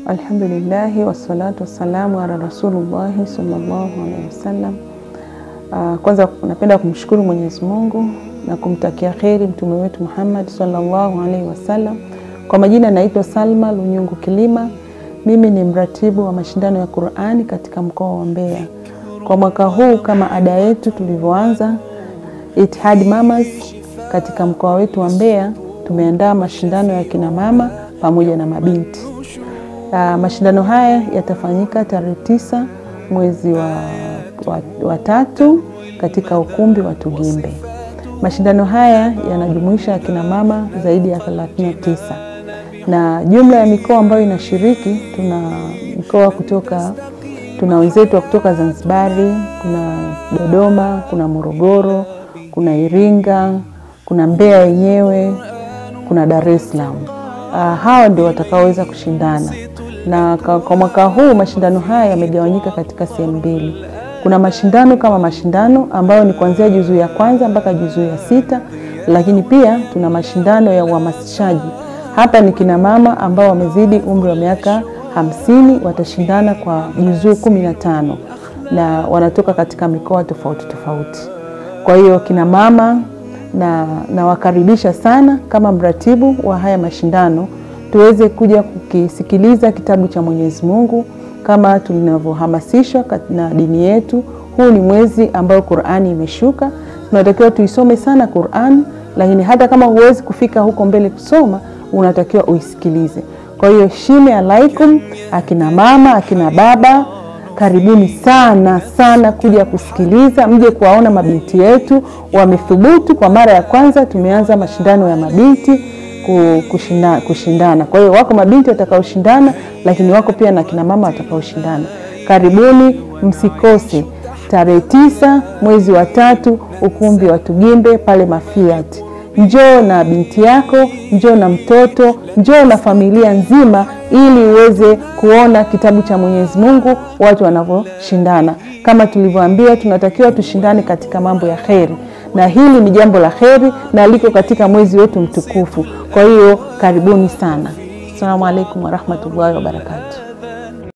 Alhamdulillah wassalatu wassalamu ala Rasulullah sallallahu alaihi wasallam. Kwanza napenda kumshukuru Mwenyezi Mungu na kumtakia kheri mtume wetu Muhammad sallallahu alaihi wasallam. Kwa majina naitwa Salma Lunyungu Kilima. Mimi ni mratibu wa mashindano ya Qur'ani katika mkoa wa Mbeya. Kwa mwaka huu kama ada yetu tulivyoanza Ittihad Mamas katika mkoa wetu wa Mbeya, tumeandaa mashindano ya kina mama pamoja na mabinti. Mashindano haya yatafanyika tarehe 9 mwezi wa 3 katika ukumbi wa Tugimbe. Mashindano haya yanajumuisha kina mama zaidi ya 39. Na jumla ya mikoa ambayo inashiriki, tuna wenzetu kutoka Zanzibari, kuna Dodoma, kuna Morogoro, kuna Iringa, kuna Mbeya yenyewe, kuna Dar es Salaam. Hawa ndio watakaoweza kushindana. Na kwa mwaka huu mashindano haya yamegawanyika katika sehemu mbili. Kuna mashindano kama mashindano ambayo ni kuanzia juzuu ya kwanza mpaka juzuu ya 6, lakini pia tuna mashindano ya uhamasishaji. Hapa ni kina mama ambao wamezidi umri wa miaka 50 watashindana kwa juzuu 15 na wanatoka katika mikoa tofauti tofauti. Kwa hiyo kina mama na wakaribisha sana kama mratibu wa haya mashindano tuweze kuja kukisikiliza kitabu cha Mwenyezi Mungu kama tunavyohamasishwa na dini yetu. Huu ni mwezi ambao Qur'ani imeshuka. Tunatakiwa tuisome sana Qur'an, lakini hata kama huwezi kufika huko mbele kusoma, unatakiwa uisikilize. Kwa hiyo shime alaikum akina mama, akina baba, karibuni sana sana kuja kusikiliza, mje kuwaona mabinti yetu wamethubutu. Kwa mara ya kwanza tumeanza mashindano ya mabinti kushindana. Kwa hiyo wako mabinti watakaoshindana, lakini wako pia na kina mama watakaoshindana. Karibuni, msikose tarehe 9 mwezi wa 3 ukumbi wa Tugimbe pale Mafiat. Njoo na binti yako, njoo na mtoto, njoo na familia nzima ili uweze kuona kitabu cha Mwenyezi Mungu watu wanavyoshindana. Kama tulivyoambia, tunatakiwa tushindane katika mambo ya kheri, na hili ni jambo la kheri na liko katika mwezi wetu mtukufu. Kwa hiyo karibuni sana. Assalamu alaikum warahmatullahi wabarakatuh.